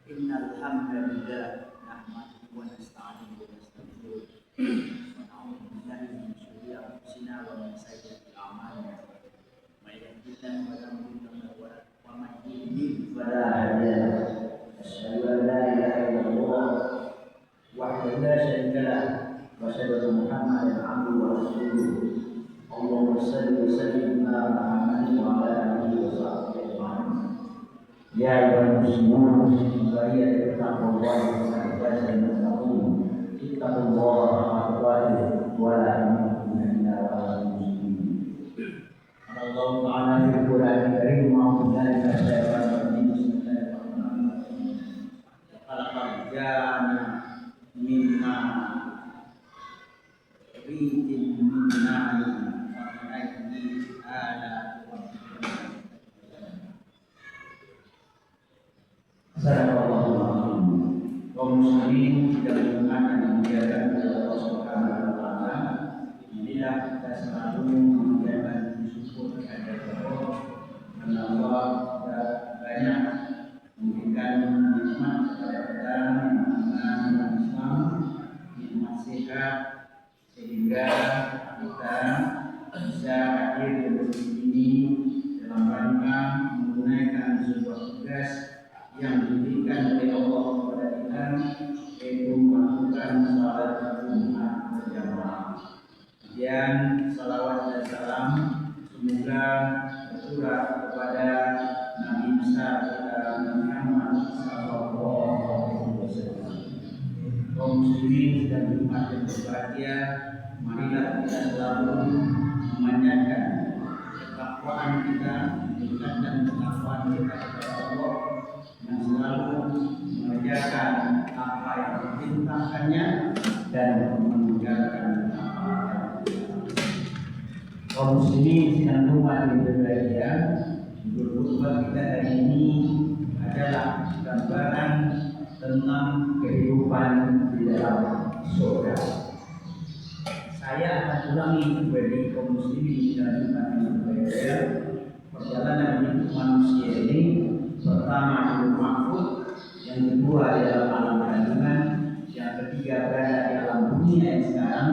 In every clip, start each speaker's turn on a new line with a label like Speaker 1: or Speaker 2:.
Speaker 1: Innal hamdalillah nahmaduhu wa nasta'inuhu wa nastaghfiruh wa na'udzu billahi min shururi anfusina wa min sayyiati a'malina. May yahdihillahu fala mudilla lahu wa may yudlil fala hadiya lahu. Asyhadu an la ilaha illallah wahdahu la syarika lahu wa asyhadu anna Muhammadan 'abduhu wa rasuluh. Allahumma shalli wa sallim ala Muhammadin wa ala alihi wa sahbihi ajma'in. Ya ayyuhal muslimun bariya taqwallahi wa taqullaha ittaqullaha haqqa wa la tamutunna illa wa antum muslimun. Allah Ta'ala fil Qur'anil Karim wa billahi minasyaitonir rajim. Bismillahirrahmanirrahim. Khalaqal janna minna rijin minna wa minna ala Assalamualaikum. Kaum muslimin tidak menggunakan dan menjaga Allah Subhanahu wa taala. Inilah kita selalu menjaga bersyukur kepada Allah karena Allah sudah banyak memberikan nikmat kepada kita, nikmat Islam, nikmat sehat, sehingga kita bisa hadir di masjid ini dalam rangka menunaikan sebuah tugas yang diberikan oleh Allah kepada kita, yaitu melakukan salat Jumat berjamaah. Kemudian salawat dan salam semoga tercurah kepada Nabi besar kita Muhammad sallallahu alaihi wasallam. Kaum muslimin dan umat yang berbahagia, marilah kita selalu memanjatkan ketakwaan kita, meningkatkan ketakwaan kita kepada Allah, yang selalu mengerjakan apa yang diperintahkannya dan meninggalkan apa yang dilarangnya. Kaum muslimin dan umat yang berbahagia, khutbah kita hari ini adalah gambaran tentang kehidupan di dalam surga. Saya akan ulangi bagi kaum muslimin dan umat yang berbahagia, perjalanan hidup manusia ini pertama hidup mahfud, yang kedua di dalam alam kandungan, yang ketiga berada di alam dunia yang sekarang,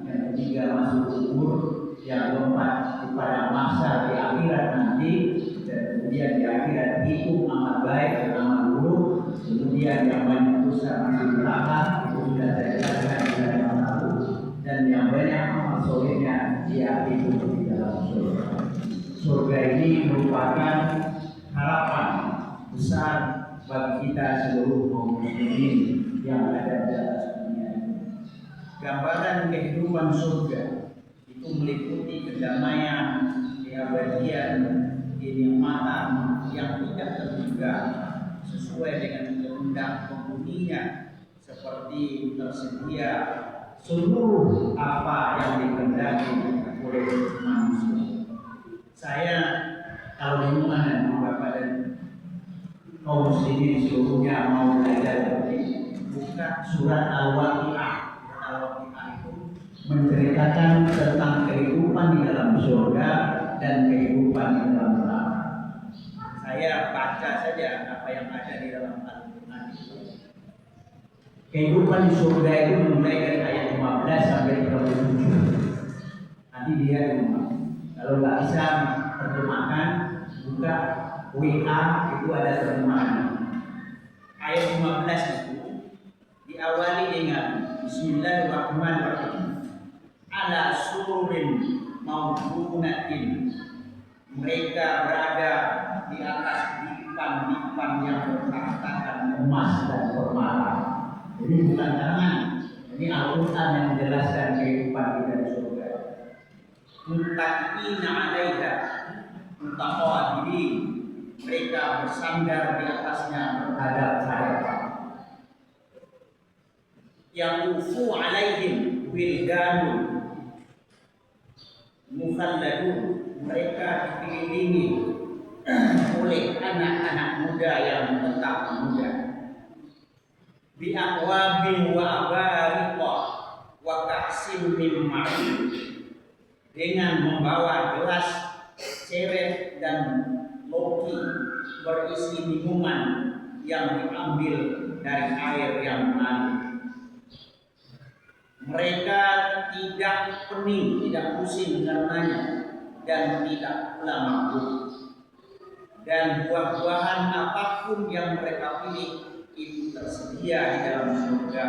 Speaker 1: yang ketiga masuk kubur, yang keempat pada masa di akhirat nanti, dan kemudian di akhirat itu amal baik dan amal buruk, kemudian yang banyak dosa masuk neraka, itu sudah saya jelaskan di dalam lalu, dan yang banyak amal solehnya dia hidup di dalam surga. Surga ini merupakan harapan besar bagi kita seluruh kaum muslimin yang ada di atas dunia ini. Gambaran kehidupan surga itu meliputi kedamaian, keabadian, kenikmatan yang tidak terduga sesuai dengan kehendak penghuninya, seperti tersedia seluruh apa yang dikehendaki oleh manusia. Saya kalau di rumah dan Bapak dan kaum muslimin seluruhnya mau belajar seperti buka surat Al-Waqi'ah. Al-Waqi'ah itu menceritakan tentang kehidupan di dalam surga dan kehidupan di dalam neraka. Saya baca saja apa yang ada di dalam Al-Quran itu. Kehidupan di surga itu mulai dari ayat 15 sampai 37. Nanti dia di rumah. Kalau nggak bisa terjemahkan, buka WA itu ada terjemahan. Ayat 15 itu diawali dengan Bismillahirrahmanirrahim. Ala sururin mawdunatin. Mereka berada di atas dipan-dipan yang bertahtakan emas dan permata. Jadi bukan tangan. Ini Al-Quran yang menjelaskan kehidupan kita di surga. Muttaqina 'alaiha mutaqabilin. Mereka bersandar di atasnya menghadap-hadap. Yaqufu 'alaihim wildanun mukhalladun. Mereka dikelilingi oleh anak-anak muda yang tetap muda. Bi aqwabin wa abariqa wa ka'sim min ma'in. Dengan membawa gelas, ceret dan loki berisi minuman yang diambil dari air yang mengalir. Mereka tidak pening, tidak pusing karenanya, dan tidak pula mabuk. Dan buah-buahan apapun yang mereka pilih itu tersedia di dalam surga.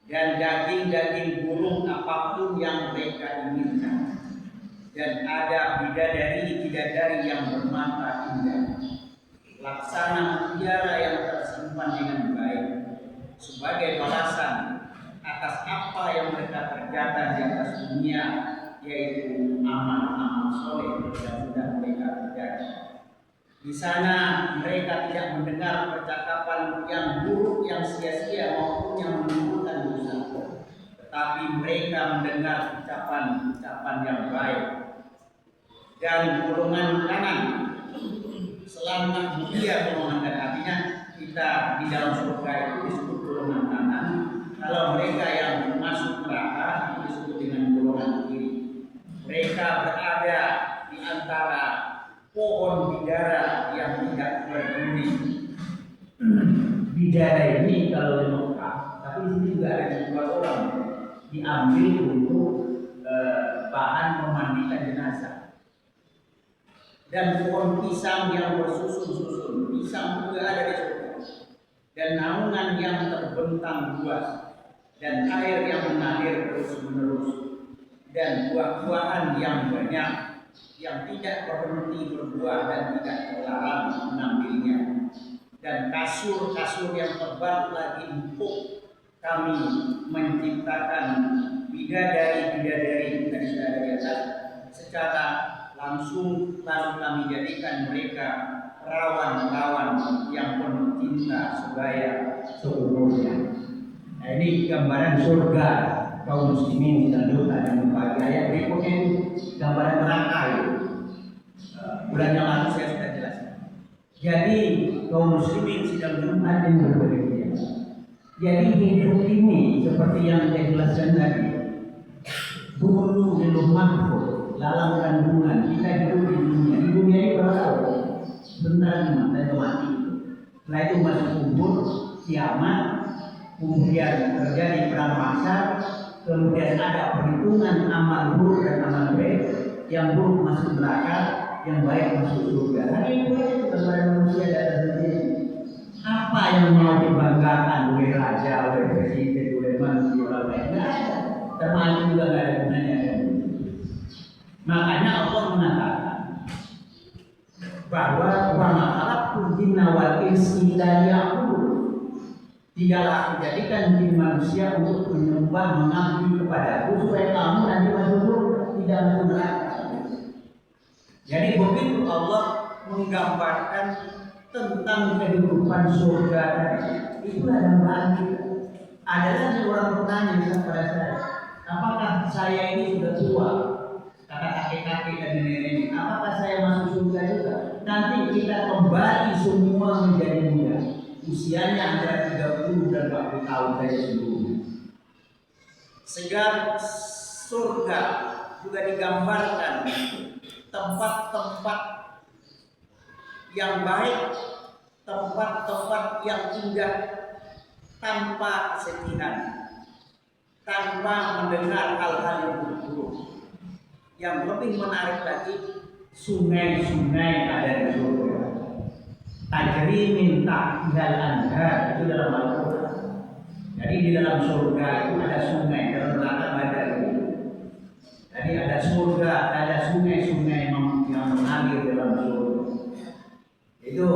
Speaker 1: Dan daging-daging burung apapun yang mereka inginkan. Dan ada bidadari-bidadari yang bermata indah, laksana mutiara yang tersimpan dengan baik, sebagai balasan atas apa yang mereka kerjakan di atas dunia, yaitu amal-amal soleh yang sudah mereka kerjakan. Di sana mereka tidak mendengar percakapan yang buruk, yang sia-sia maupun yang menimbulkan dosa, tetapi mereka mendengar ucapan-ucapan yang baik. Dan golongan kanan, selama dia golongan kanan, artinya kita di dalam surga itu disebut golongan kanan. Kalau mereka yang masuk neraka itu disebut dengan golongan kiri. Mereka berada di antara pohon bidara yang tidak berduri. Bidara ini kalau di Mekah, tapi di sini juga ada dua orang diambil untuk bahan memandikan jenazah. Dan pohon pisang yang bersusun-susun, pisang juga ada di surga. Dan naungan yang terbentang luas, dan air yang mengalir terus-menerus, dan buah-buahan yang banyak, yang tidak berhenti berbuah dan tidak terlarang mengambilnya. Dan kasur-kasur yang tebal lagi empuk, kami menciptakan bidadari-bidadari dari di atas secara langsung, lalu kami jadikan mereka rawan-rawan yang penuh cinta sebaya seumurnya. Nah, ini gambaran surga kaum muslimin dilanjutkan dengan pagi ayat berikutnya itu gambaran neraka itu. Bulan yang lalu saya sudah jelaskan. Jadi kaum muslimin sedang Jumat yang berbahagia. Jadi hidup ini seperti yang saya jelaskan tadi, dulu di mahfuz, dalam kandungan kita hidup di dunia. Di dunia ini berapa? Sebentar dan mati. Setelah itu masuk kubur, kiamat, kemudian terjadi perang mahsyar, kemudian ada perhitungan amal buruk dan amal baik. Yang buruk masuk neraka, yang baik masuk surga. Hanya itu aja kepada manusia dan sendiri. Apa yang mau dibanggakan oleh raja, oleh presiden, oleh manusia orang lain? Tidak ada. Termasuk juga tidak ada gunanya. Makanya Allah mengatakan bahwa wa ma khalaqtul jinna wal insa illa liya'budun. Tidaklah aku jadikan jin manusia untuk menyembah, mengabdi kepadaku supaya kamu nanti masuk surga, tidak masuk neraka. Jadi begitu Allah menggambarkan tentang kehidupan surga tadi, itulah gambaran kita. Ada lagi orang bertanya kepada saya, apakah saya ini sudah tua? Kata kakek-kakek dan nenek-nenek, apakah saya masuk surga juga? Nanti kita kembali semua menjadi muda. Usianya antara 30 dan 40 tahun saja seluruhnya. Sehingga surga juga digambarkan tempat-tempat yang baik, tempat-tempat yang indah, tanpa kesedihan, tanpa mendengar hal-hal yang buruk. Yang lebih menarik lagi, sungai-sungai ada di surga. Tajri min tahtihal anhar, itu dalam Al-Quran. Jadi di dalam surga itu ada sungai, dalam neraka ada itu. Jadi ada surga, ada sungai-sungai yang mengalir dalam surga. Itu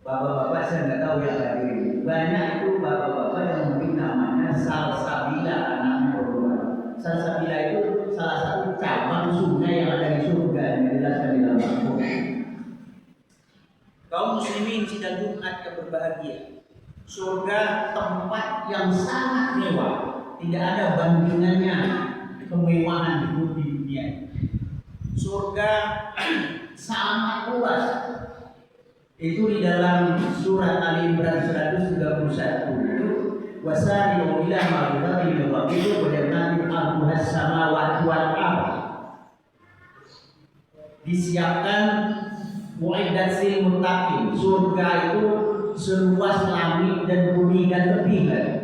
Speaker 1: bapak-bapak saya nggak tahu yang hadir. Banyak itu bapak-bapak yang mungkin namanya salsabila, anaknya berdua. Salsabila itu salah satu cabang sungai yang ada di surga yang dijelaskan di dalam Al-Quran. Kaum muslimin sidang Jumat yang berbahagia. Surga tempat yang sangat mewah, tidak ada bandingannya kemewahan hidup di dunia. Surga sangat luas. Itu di dalam surat Ali Imran 131 itu wasari'u ila maghfiratin min rabbikum wa jannatin 'arduhas samawati wal ardh. Disiapkan mu'iddat lil muttaqin. Surga itu seluas langit dan bumi dan lebih lagi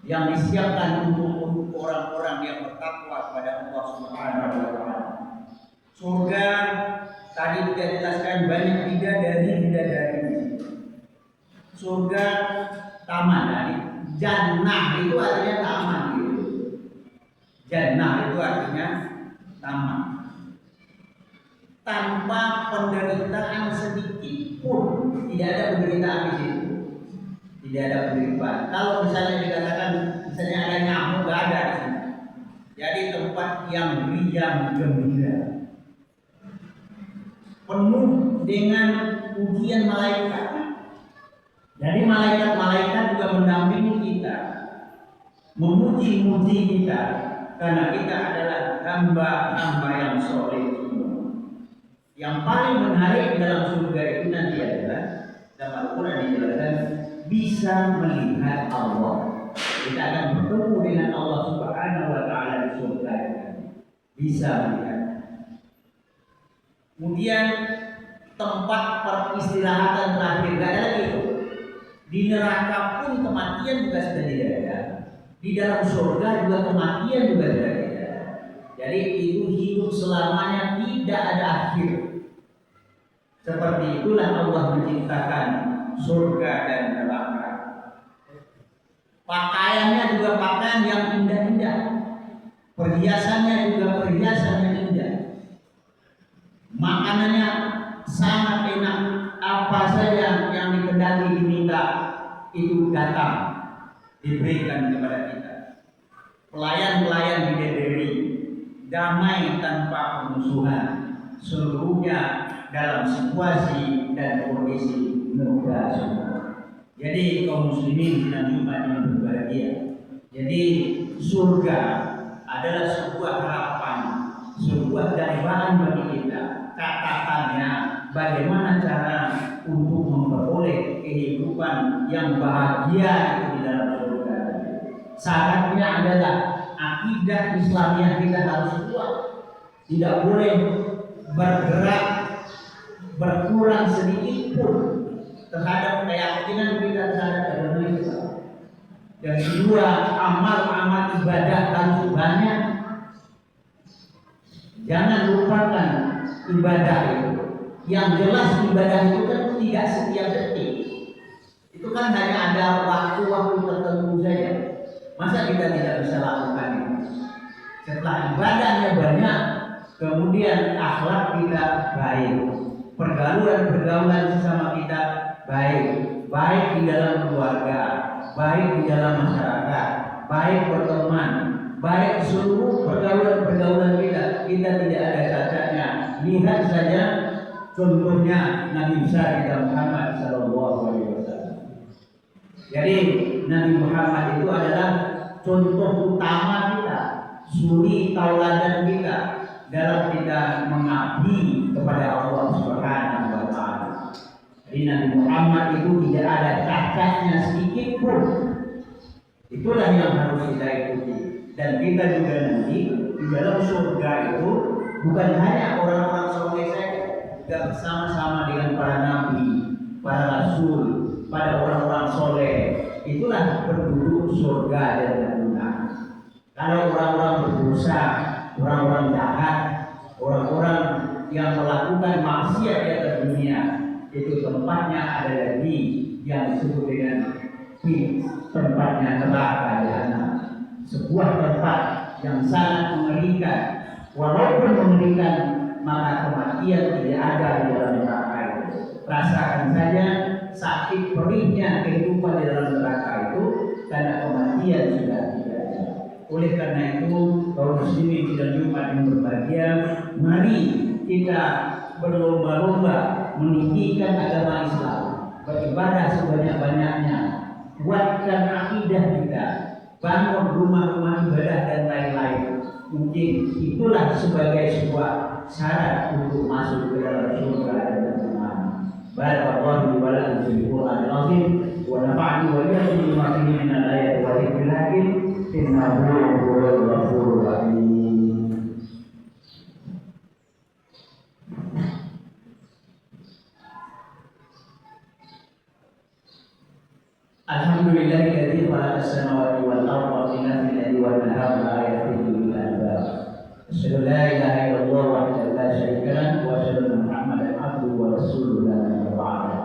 Speaker 1: yang disiapkan untuk orang-orang yang bertakwa kepada Allah Subhanahu wa taala. Surga tadi kita jelaskan banyak bidadari. Surga taman tadi. Jannah itu artinya taman gitu. Jannah itu artinya taman. Tanpa penderitaan sedikit pun, tidak ada penderitaan di situ. Tidak ada penderitaan. Kalau misalnya dikatakan misalnya ada nyamuk, nggak ada di sini. Jadi tempat yang riang gembira, penuh dengan pujian malaikat. Jadi malaikat-malaikat juga mendampingi kita, memuji-muji kita, karena kita adalah hamba-hamba yang soleh. Yang paling menarik dalam surga itu nanti adalah dalam Al-Quran dijelaskan bisa melihat Allah. Kita akan bertemu dengan Allah Subhanahu wa taala di surga. Bisa melihat. Kemudian tempat peristirahatan terakhir tidak ada lagi. Di neraka pun kematian juga sudah tidak ada. Di dalam surga juga kematian juga tidak ada. Jadi itu hidup selamanya, tidak ada akhir. Seperti itulah Allah menciptakan surga dan neraka. Pakaiannya juga pakaian yang indah-indah. Perhiasannya juga perhiasan yang indah. Makanannya sangat enak. Apa saja yang dikehendaki diminta itu datang, diberikan kepada kita. Pelayan-pelayan bidadari, damai tanpa permusuhan, seluruhnya dalam situasi dan kondisi mudah semua. Jadi kaum muslimin dan Jumat yang berbahagia. Jadi surga adalah sebuah harapan, sebuah dambaan bagi kita. Katakannya bagaimana cara untuk memperoleh kehidupan yang bahagia itu di dalam surga. Syaratnya adalah akidah Islamiyah kita harus kuat. Tidak boleh bergerak berkurang sedikit pun terhadap keyakinan kita terhadap agama Islam. Yang kedua, amal-amal ibadah harus banyak. Jangan lupakan ibadah itu. Yang jelas ibadah itu kan tidak setiap detik. Itu kan hanya ada waktu-waktu tertentu saja. Masa kita tidak bisa lakukan itu? Setelah ibadahnya banyak, kemudian akhlak kita baik, pergaulan sesama kita baik, baik di dalam keluarga, baik di dalam masyarakat, baik berteman, baik seluruh pergaulan kita tidak ada cacatnya. Lihat saja contohnya Nabi besar kita Muhammad SAW. Jadi Nabi Muhammad itu adalah contoh utama kita, suri tauladan kita dalam kita mengabdi kepada Allah Subhanahu wa taala. Jadi Nabi Muhammad itu tidak ada cacatnya sedikit pun. Itulah yang harus kita ikuti. Dan kita juga nanti di dalam surga itu bukan hanya orang-orang soleh saja, juga bersama-sama dengan para nabi, para rasul, pada orang-orang soleh. Itulah penduduk surga dan neraka. Kalau orang-orang berdosa, orang-orang jahat, orang-orang yang melakukan maksiat di atas dunia, itu tempatnya ada lagi yang disebut dengan tempatnya neraka jahanam. Sebuah tempat yang sangat mengerikan. Walaupun mengerikan, maka kematian tidak ada di dalam neraka itu. Rasakan saja sakit perihnya kehidupan di dalam neraka itu, karena kematian sudah tidak ada. Oleh karena itu, kaum muslimin dan Jumat yang berbahagia, mari kita berlomba-lomba meninggikan agama Islam, beribadah sebanyak-banyaknya, kuatkan akidah kita, bangun rumah-rumah ibadah dan lain-lain. Mungkin itulah sebagai sebuah syarat untuk masuk ke dalam surga dan neraka. Barakallahu wa lakum fil Qur'anil azim wa nafa'ani wa iyyakum bima fihi min al-ayati wa dhikril hakim. Innahu huwal ghafurur rahim. Alhamdulillahilladzi khalaqa as-samawati wal arda wa minal laili wan nahari ayatin lil albab. Asyhadu an la ilaha illallah wahdahu la syarika lahu wa asyhadu anna Muhammadan abduhu wa rasuluhu la nabiyya ba'da.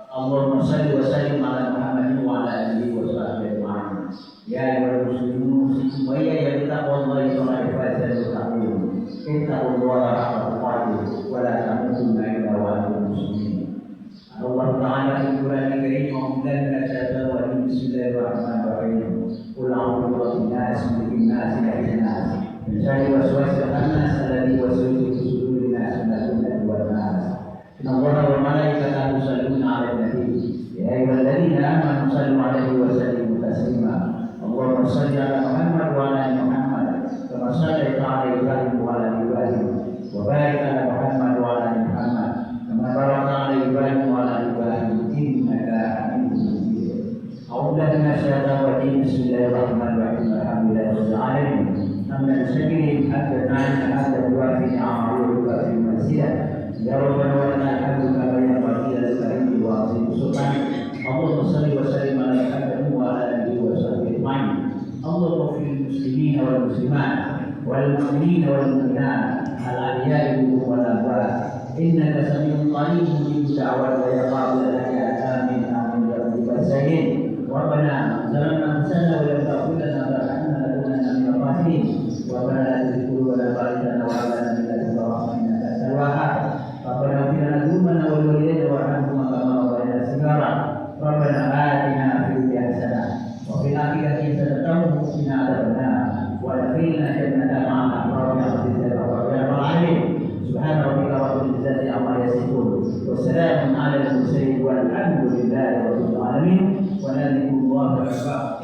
Speaker 1: Allahumma shalli wa sallim ala Muhammadin wa ala alihi wa sahbihi ajma'in. Ya ayyuhal muslimun wa ya yattaqullaha wa yafazalu ittaqullaha haqqa tuqatih wa la tamutunna illa wa antum muslimin. Allah Ta'ala fi Qur'anil Karim mengumumkan syahada wa bismillahirrahmanirrahim. Qul a'udzu birabbin nas, malikin nas, ilahin nas, min syarri waswasil khannas alladzi yuwaswisu fi sudurin nas min al-jinnati wan nas. Innallaha wa malaikatahu yusholluna 'alan nabi. Ya ayyuhalladzina amanu shallu 'alaihi wa sallimu taslima. Allahumma shalli 'ala Muhammad wa 'ala ali Muhammad kama shallaita 'ala Ibrahim wa 'ala ali Ibrahim wa barik 'ala Muhammad wa 'ala ali Muhammad kama barakta 'ala Ibrahim wa 'ala ali Ibrahim innaka Hamidum Majid. A'udzu billahi minasyaitonir rajim. Bismillahirrahmanirrahim. Alhamdulillahirabbil alamin. Hamdan syakiri hatta ta'ala hatta yuwafi ni'amahu wa fi manzilah. Ya Rabbana wa lakal hamdu kama yanbaghi lil karim wa 'azim sultan. Allahumma shalli wa sallim 'ala Muhammadin wa 'ala alihi wa sahbihi ajma'in. Allahumma fil muslimin wal muslimat wal mu'minin wal mu'minat al ahya'i minhum wal amwat. Innaka sami'un qaribun mujibud da'wat wa ya qabil al-hajat. Amin amin ya rabbal alamin. Rabbana zalamna anfusana wa lam taghfir lana wa tarhamna lanakunanna minal khasirin. Rabbana la tuzigh qulubana ba'da idh hadaytana wa hab lana min ladunka rahmatan innaka antal wahhab. Rabbana ighfir lana dhunubana wa liwalidayna warhamhuma kama rabbayana shighara. Rabbana atina fid dunya hasanah wa fil akhirati hasanah wa qina adzabannar. Wa adkhilna jannata ma'al abrar ya rabbal alamin. Subhana rabbika rabbil izzati amma yasifun wa salamun 'alal mursalin walhamdulillahi rabbil alamin. Wa nadhkurullaha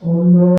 Speaker 1: wa inna